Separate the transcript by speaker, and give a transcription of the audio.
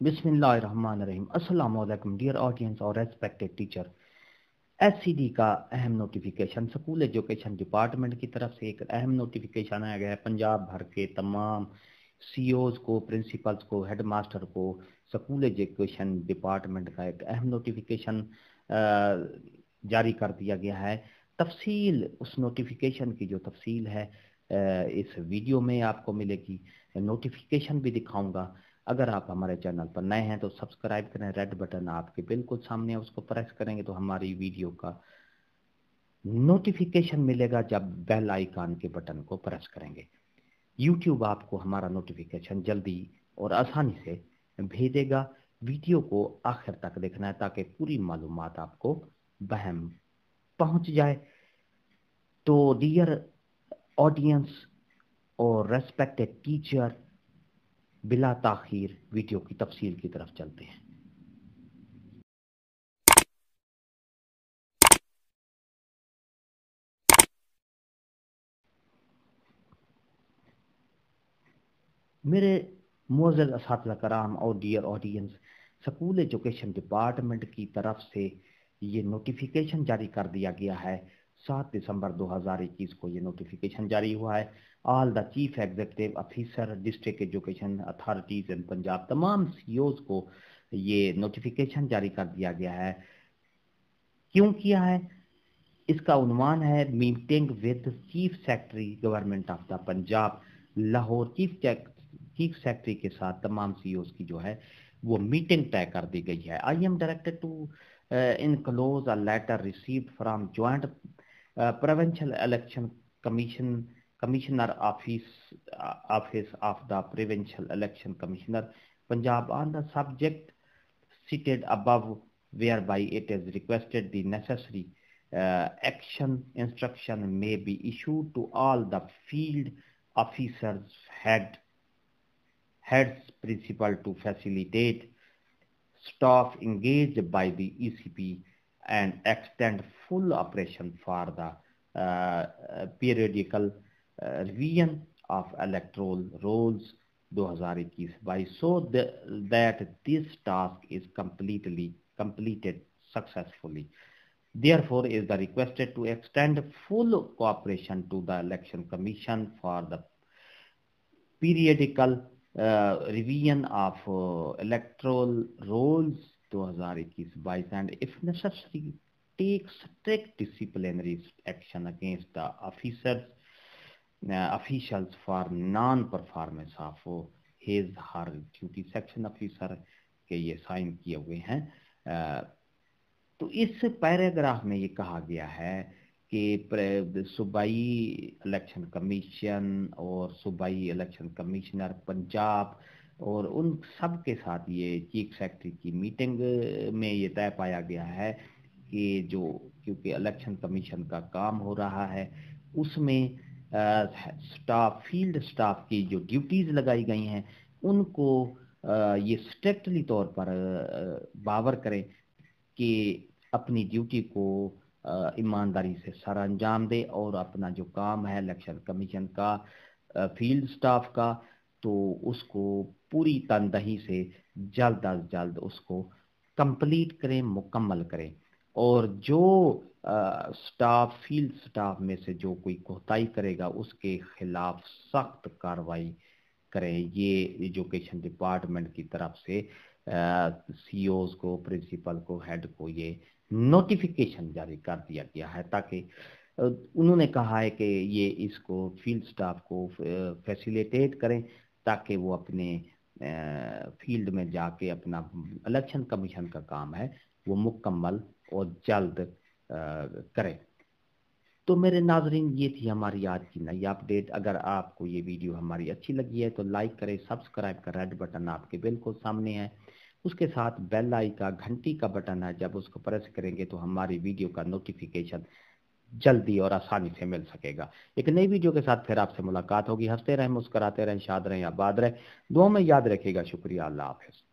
Speaker 1: बिस्मिल्लाहिर्रहमानिर्रहीम। अस्सलाम वालेकुम डियर ऑडियंस और रेस्पेक्टेड टीचर। एससीडी का अहम नोटिफिकेशन, स्कूल एजुकेशन डिपार्टमेंट की तरफ से एक अहम नोटिफिकेशन आया गया है। पंजाब भर के तमाम सीईओज को, प्रिंसिपल्स को, हेड मास्टर को स्कूल एजुकेशन डिपार्टमेंट का एक अहम नोटिफिकेशन जारी कर दिया गया है। तफसील उस नोटिफिकेशन की जो तफसील है इस वीडियो में आपको मिलेगी। नोटिफिकेशन भी दिखाऊंगा। अगर आप हमारे चैनल पर नए हैं तो सब्सक्राइब करें, रेड बटन आपके बिल्कुल सामने है, उसको प्रेस करेंगे तो हमारी वीडियो का नोटिफिकेशन मिलेगा जब बेल आइकन के बटन को प्रेस करेंगे। यूट्यूब आपको हमारा नोटिफिकेशन जल्दी और आसानी से भेजेगा। वीडियो को आखिर तक देखना है ताकि पूरी मालूमात आपको बहम पहुंच जाए। तो डियर ऑडियंस और रेस्पेक्टेड टीचर, बिला ताखीर वीडियो की तफसील की तरफ चलते हैं। मेरे मुअज़्ज़ज़ असातिज़ा कराम और dear audience, school education department की तरफ से ये नोटिफिकेशन जारी कर दिया गया है। 7 दिसंबर 2021 को ये नोटिफिकेशन जारी हुआ है। All the chief executive officer district education authorities in Punjab, तमाम सीईओज को ये नोटिफिकेशन जारी कर दिया गया है। क्यों किया है? इसका उन्वान है meeting with chief secretary government of the Punjab. Lahore chief secretary के साथ तमाम सीईओज की जो है वो मीटिंग तय कर दी गई है। I am directed to enclose a letter received from joint provincial election commissioner office of the provincial election commissioner Punjab on the subject cited above, whereby it is requested the necessary action instruction may be issued to all the field officers, heads, principal to facilitate staff engaged by the ECP and extend full operation for the periodical revision of electoral rolls 2021-22 so that this task is completed successfully. Therefore, is the requested to extend full cooperation to the Election Commission for the periodical revision of electoral rolls 2021-22 and if necessary take strict disciplinary action against the officials for non-performance of his her duty। Section officer के ये sign किए हुए हैं। तो इस paragraph में ये कहा गया है कि सूबाई इलेक्शन कमीशन और सूबाई इलेक्शन कमिश्नर पंजाब और उन सब के साथ ये चीफ सेक्रेटरी की मीटिंग में ये तय पाया गया है कि जो क्योंकि इलेक्शन कमीशन का काम हो रहा है उसमें स्टाफ, फील्ड स्टाफ की जो ड्यूटीज़ लगाई गई हैं उनको ये स्ट्रिक्टली तौर पर बावर करें कि अपनी ड्यूटी को ईमानदारी से सर अंजाम दे और अपना जो काम है इलेक्शन कमीशन का फील्ड स्टाफ का तो उसको पूरी तनदही से जल्द अज जल्द उसको कंप्लीट करें, मुकम्मल करें। और जो स्टाफ, फील्ड स्टाफ में से जो कोई कोताही करेगा उसके खिलाफ सख्त कार्रवाई करें। ये एजुकेशन डिपार्टमेंट की तरफ से सीईओज को, प्रिंसिपल को, हेड को ये नोटिफिकेशन जारी कर दिया गया है ताकि उन्होंने कहा है कि ये इसको फील्ड स्टाफ को फैसिलिटेट करें ताकि वो अपने फील्ड में जाके अपना इलेक्शन कमीशन का काम है वो मुकम्मल और जल्द करें। तो मेरे नाजरीन, ये थी हमारी आज की नई अपडेट। अगर आपको ये वीडियो हमारी अच्छी लगी है तो लाइक करें, सब्सक्राइब का रेड बटन आपके बिल्कुल सामने है, उसके साथ बेल आइकन घंटी का बटन है, जब उसको प्रेस करेंगे तो हमारी वीडियो का नोटिफिकेशन जल्दी और आसानी से मिल सकेगा। एक नई वीडियो के साथ फिर आपसे मुलाकात होगी। हंसते रहें, मुस्कुराते रहें, शाद रहें, आबाद रहें, दुआ में याद रखिएगा। शुक्रिया, अल्लाह हाफिज़।